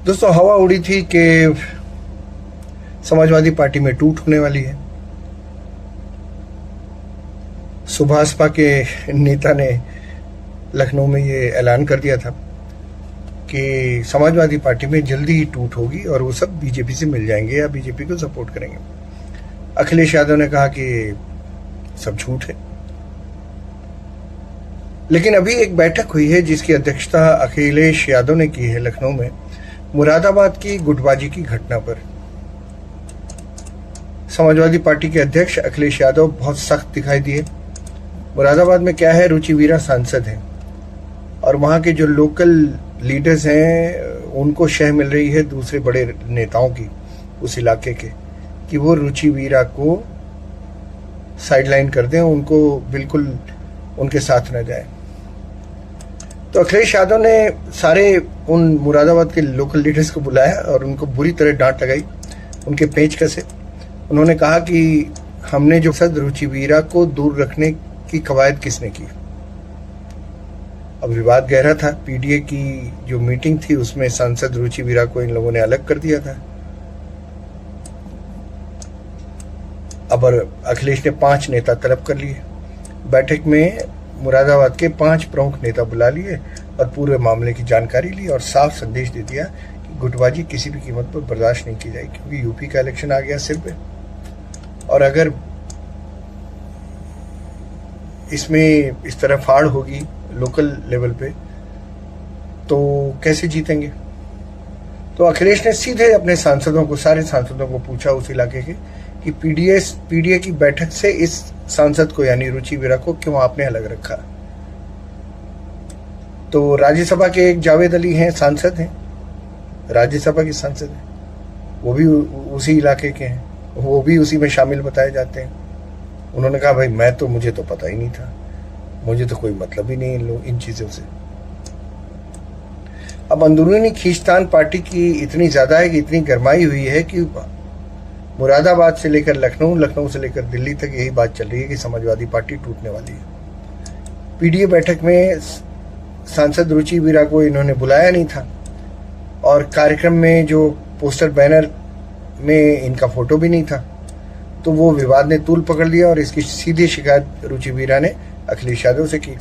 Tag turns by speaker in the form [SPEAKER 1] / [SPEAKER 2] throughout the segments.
[SPEAKER 1] दोस्तों, हवा उड़ी थी कि समाजवादी पार्टी में टूट होने वाली है। सुभाषपा के नेता ने लखनऊ में ये ऐलान कर दिया था कि समाजवादी पार्टी में जल्दी ही टूट होगी और वो सब बीजेपी से मिल जाएंगे या बीजेपी को सपोर्ट करेंगे। अखिलेश यादव ने कहा कि सब झूठ है। लेकिन अभी एक बैठक हुई है जिसकी अध्यक्षता अखिलेश यादव ने की है लखनऊ में, मुरादाबाद की गुटबाजी की घटना पर। समाजवादी पार्टी के अध्यक्ष अखिलेश यादव बहुत सख्त दिखाई दिए। मुरादाबाद में क्या है, रुचि वीरा सांसद हैं और वहां के जो लोकल लीडर्स हैं उनको शह मिल रही है दूसरे बड़े नेताओं की उस इलाके के कि वो रुचि वीरा को साइडलाइन कर दें, उनको बिल्कुल उनके साथ न जाए। तो अखिलेश यादव ने सारे उन मुरादाबाद के लोकल लीडर्स को बुलाया और उनको बुरी तरह डांट लगाई, उनके पेच कसे। उन्होंने कहा कि हमने जो सद रुचि वीरा को दूर रखने की कवायद किसने की। अब विवाद गहरा था। पीडीए की जो मीटिंग थी उसमें सांसद रुचि वीरा को इन लोगों ने अलग कर दिया था। अब अखिलेश ने 5 नेता तलब कर लिए। बैठक में मुरादाबाद के 5 प्रमुख नेता बुला लिए और पूरे मामले की जानकारी ली और साफ संदेश दे दिया कि गुटबाजी किसी भी कीमत पर बर्दाश्त नहीं की जाएगी, क्योंकि यूपी का इलेक्शन आ गया सिर पे और अगर इसमें इस तरह फाड़ होगी लोकल लेवल पे तो कैसे जीतेंगे। तो अखिलेश ने सीधे अपने सांसदों को, सारे सांसदों को पूछा उस इलाके के कि पीडीए की बैठक से इस सांसद को यानी रुचि वीरा को क्यों आपने अलग रखा। तो राज्यसभा के एक जावेद अली हैं, सांसद हैं, राज्यसभा के सांसद हैं, वो भी उसी इलाके के हैं, वो भी उसी में शामिल बताए जाते हैं। उन्होंने कहा भाई मुझे तो पता ही नहीं था, मुझे तो कोई मतलब ही नहीं इन चीजों से। अब अंदरूनी खींचतान पार्टी की इतनी ज्यादा है कि इतनी गरमाई हुई है कि मुरादाबाद से लेकर लखनऊ, लखनऊ से लेकर दिल्ली तक यही बात चल रही है कि समाजवादी पार्टी टूटने वाली है। पीडीए बैठक में सांसद रुचि वीरा को इन्होंने बुलाया नहीं था और कार्यक्रम में जो पोस्टर बैनर में इनका फोटो भी नहीं था। तो वो विवाद ने तूल पकड़ लिया और इसकी सीधी शिकायत रुचि वीरा ने अखिलेश यादव से की।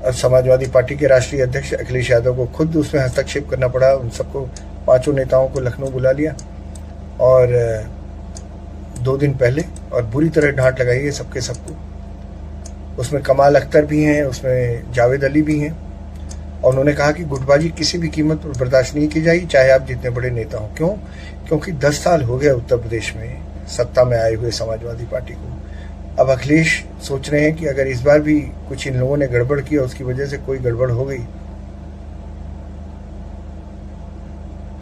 [SPEAKER 1] और समाजवादी पार्टी के राष्ट्रीय अध्यक्ष अखिलेश यादव को खुद उसमें हस्तक्षेप करना पड़ा। उन सबको 5 नेताओं को लखनऊ बुला लिया और 2 दिन पहले और बुरी तरह डांट लगाई है सबको। उसमें कमाल अख्तर भी हैं, उसमें जावेद अली भी हैं और उन्होंने कहा कि गुटबाजी किसी भी कीमत पर बर्दाश्त नहीं की जाएगी, चाहे आप जितने बड़े नेता हो। क्यों? क्योंकि 10 साल हो गए उत्तर प्रदेश में सत्ता में आए हुए समाजवादी पार्टी को। अब अखिलेश सोच रहे हैं कि अगर इस बार भी कुछ इन लोगों ने गड़बड़ की और उसकी वजह से कोई गड़बड़ हो गई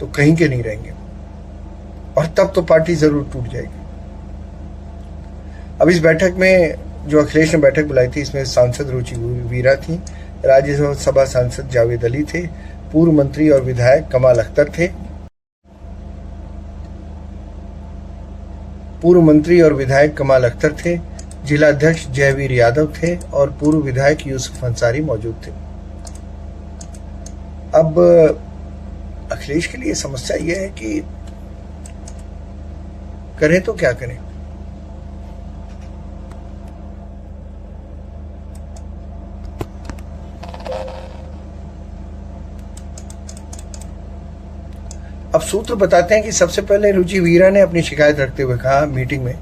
[SPEAKER 1] तो कहीं के नहीं रहेंगे और तब तो पार्टी जरूर टूट जाएगी। अब इस बैठक में जो अखिलेश ने बैठक बुलाई थी, इसमें सांसद रुचि वीरा थी, राज्यसभा सांसद जावेद अली थे, पूर्व मंत्री और विधायक कमाल अख्तर थे, जिला अध्यक्ष जयवीर यादव थे और पूर्व विधायक यूसुफ अंसारी मौजूद थे। अब अखिलेश के लिए समस्या यह है कि करें तो क्या करें। अब सूत्र बताते हैं कि सबसे पहले रुचि वीरा ने अपनी शिकायत रखते हुए कहा मीटिंग में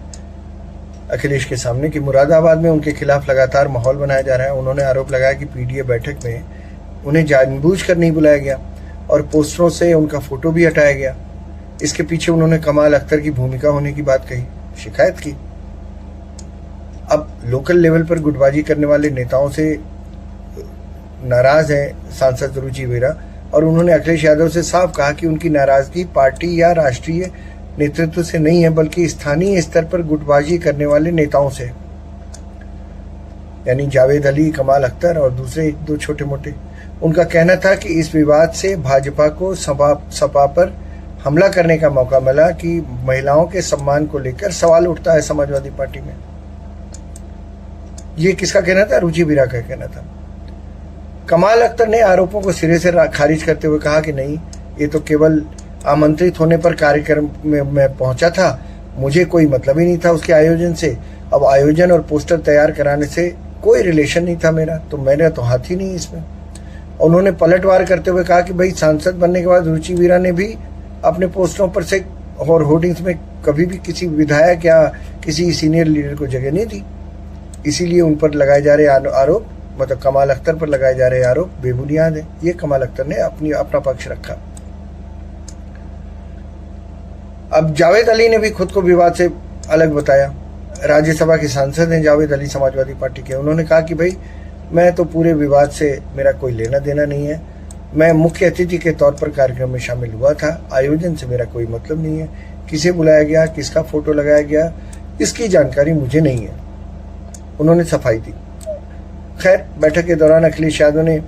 [SPEAKER 1] अखिलेश के सामने कि मुरादाबाद में उनके खिलाफ लगातार माहौल बनाया जा रहा है। उन्होंने आरोप लगाया कि पीडीए बैठक में उन्हें जानबूझकर नहीं बुलाया गया और पोस्टरों से उनका फोटो भी हटाया गया। इसके पीछे उन्होंने कमाल अख्तर की भूमिका होने की बात कही, शिकायत की। अब लोकल लेवल पर गुटबाजी करने वाले नेताओं से नाराज हैं सांसद रुचि वीरा और उन्होंने अखिलेश यादव से साफ कहा कि उनकी नाराजगी पार्टी या राष्ट्रीय नेतृत्व से नहीं है बल्कि स्थानीय स्तर पर गुटबाजी करने वाले नेताओं से, यानी जावेद अली, कमाल अख्तर और दूसरे 2 छोटे मोटे। उनका कहना था कि इस विवाद से भाजपा को सपा पर हमला करने का मौका मिला कि महिलाओं के सम्मान को लेकर सवाल उठता है समाजवादी पार्टी में। ये किसका कहना था? रुचि वीरा का कहना था। कमाल अख्तर ने आरोपों को सिरे से खारिज करते हुए कहा कि नहीं, ये तो केवल आमंत्रित होने पर कार्यक्रम में मैं पहुंचा था, मुझे कोई मतलब ही नहीं था उसके आयोजन से। अब आयोजन और पोस्टर तैयार कराने से कोई रिलेशन नहीं था मेरा, तो मेरा तो हाथ ही नहीं इसमें। उन्होंने पलटवार करते हुए कहा कि भाई सांसद बनने के बाद रुचि वीरा ने भी अपने पोस्टरों पर से और होर्डिंग्स में कभी भी किसी विधायक या किसी सीनियर लीडर को जगह नहीं दी, इसीलिए उन पर लगाए जा रहे आरोप, मतलब कमाल अख्तर पर लगाए जा रहे आरोप बेबुनियाद है। ये कमाल अख्तर ने अपना पक्ष रखा। अब जावेद अली ने भी खुद को विवाद से अलग बताया। राज्यसभा के सांसद हैं जावेद अली, समाजवादी पार्टी के। उन्होंने कहा कि भाई मैं तो पूरे विवाद से मेरा कोई लेना देना नहीं है, मैं मुख्य अतिथि के तौर पर कार्यक्रम में शामिल हुआ था, आयोजन से मेरा कोई मतलब नहीं है, किसे बुलाया गया, किसका फोटो लगाया गया, इसकी जानकारी मुझे नहीं है, उन्होंने सफाई दी। खैर, बैठक के दौरान अखिलेश यादव ने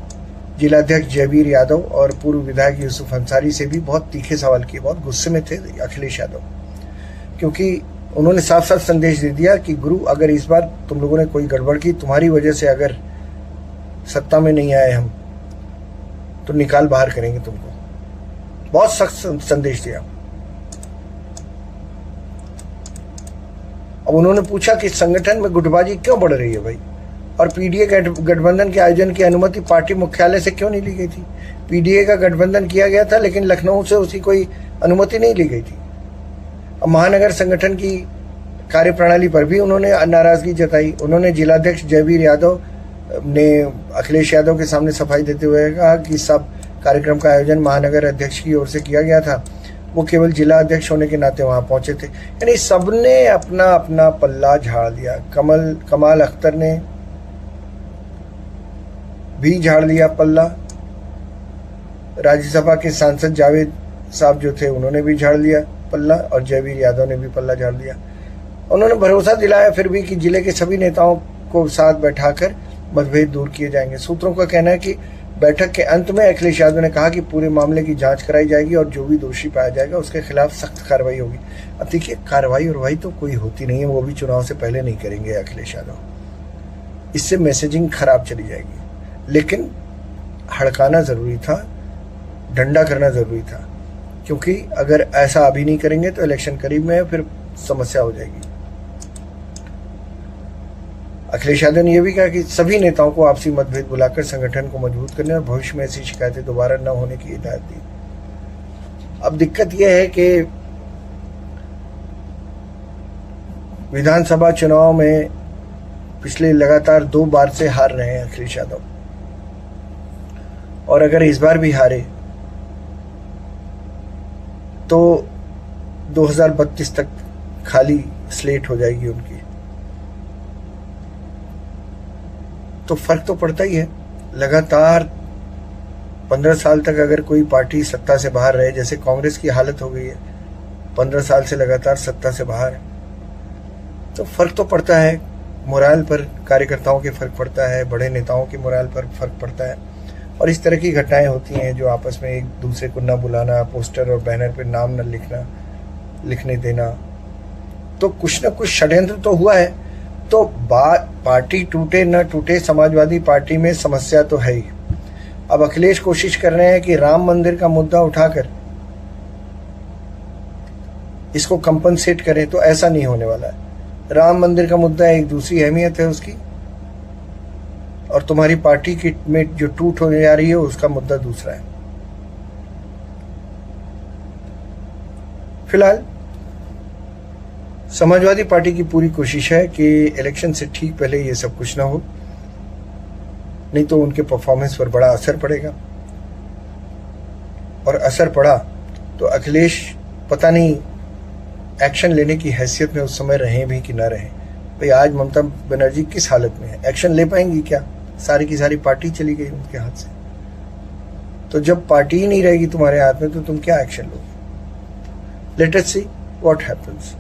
[SPEAKER 1] जिलाध्यक्ष जयवीर यादव और पूर्व विधायक यूसुफ अंसारी से भी बहुत तीखे सवाल किए। बहुत गुस्से में थे अखिलेश यादव, क्योंकि उन्होंने साफ साफ संदेश दे दिया कि गुरु, अगर इस बार तुम लोगों ने कोई गड़बड़ की, तुम्हारी वजह से अगर सत्ता में नहीं आए हम, तो निकाल बाहर करेंगे तुमको। बहुत सख्त संदेश दिया। अब उन्होंने पूछा कि संगठन में गुटबाजी क्यों बढ़ रही है भाई, और पीडीए गठबंधन के आयोजन की अनुमति पार्टी मुख्यालय से क्यों नहीं ली गई थी। पीडीए का गठबंधन किया गया था, लेकिन लखनऊ से उसकी कोई अनुमति नहीं ली गई थी। अब महानगर संगठन की कार्यप्रणाली पर भी उन्होंने नाराजगी जताई। उन्होंने जिलाध्यक्ष जयवीर यादव ने अखिलेश यादव के सामने सफाई देते हुए कहा कि सब कार्यक्रम का आयोजन महानगर अध्यक्ष की ओर से किया गया था, वो केवल जिला अध्यक्ष होने के नाते वहां पहुंचे थे। यानी सबने अपना अपना पल्ला झाड़ दिया। कमाल अख्तर ने भी झाड़ लिया पल्ला, राज्यसभा के सांसद जावेद साहब जो थे उन्होंने भी झाड़ लिया पल्ला, और जयवीर यादव ने भी पल्ला झाड़ दिया। उन्होंने भरोसा दिलाया फिर भी कि जिले के सभी नेताओं को साथ बैठाकर मतभेद दूर किए जाएंगे। सूत्रों का कहना है कि बैठक के अंत में अखिलेश यादव ने कहा कि पूरे मामले की जांच कराई जाएगी और जो भी दोषी पाया जाएगा उसके खिलाफ सख्त कार्रवाई होगी। अब देखिए, कार्रवाई और वाई तो कोई होती नहीं है, वो भी चुनाव से पहले नहीं करेंगे अखिलेश यादव, इससे मैसेजिंग खराब चली जाएगी। लेकिन हड़काना जरूरी था, डंडा करना जरूरी था, क्योंकि अगर ऐसा अभी नहीं करेंगे तो इलेक्शन करीब में है, फिर समस्या हो जाएगी। अखिलेश यादव ने यह भी कहा कि सभी नेताओं को आपसी मतभेद बुलाकर संगठन को मजबूत करने और भविष्य में ऐसी शिकायतें दोबारा न होने की हिदायत दी। अब दिक्कत यह है कि विधानसभा चुनाव में पिछले लगातार 2 बार से हार रहे हैं अखिलेश यादव, और अगर इस बार भी हारे तो 2032 तक खाली स्लेट हो जाएगी उनकी। तो फर्क तो पड़ता ही है। लगातार 15 साल तक अगर कोई पार्टी सत्ता से बाहर रहे, जैसे कांग्रेस की हालत हो गई है, 15 साल से लगातार सत्ता से बाहर है, तो फर्क तो पड़ता है। मोराल पर कार्यकर्ताओं के फर्क पड़ता है, बड़े नेताओं के मोराल पर फर्क पड़ता है। और इस तरह की घटनाएं होती हैं जो आपस में एक दूसरे को न बुलाना, पोस्टर और बैनर पर नाम न लिखने देना, तो कुछ न कुछ षड्यंत्र तो हुआ है। तो बात पार्टी टूटे न टूटे, समाजवादी पार्टी में समस्या तो है ही। अब अखिलेश कोशिश कर रहे हैं कि राम मंदिर का मुद्दा उठाकर इसको कंपनसेट करें, तो ऐसा नहीं होने वाला है। राम मंदिर का मुद्दा एक दूसरी अहमियत है उसकी, और तुम्हारी पार्टी की में जो टूट होने जा रही है उसका मुद्दा दूसरा है। फिलहाल समाजवादी पार्टी की पूरी कोशिश है कि इलेक्शन से ठीक पहले ये सब कुछ ना हो, नहीं तो उनके परफॉर्मेंस पर बड़ा असर पड़ेगा। और असर पड़ा तो अखिलेश पता नहीं एक्शन लेने की हैसियत में उस समय रहें भी कि ना रहें। भाई आज ममता बनर्जी किस हालत में है, एक्शन ले पाएंगी क्या? सारी की सारी पार्टी चली गई उनके हाथ से। तो जब पार्टी ही नहीं रहेगी तुम्हारे हाथ में, तो तुम क्या एक्शन लोगे? Let us see what happens.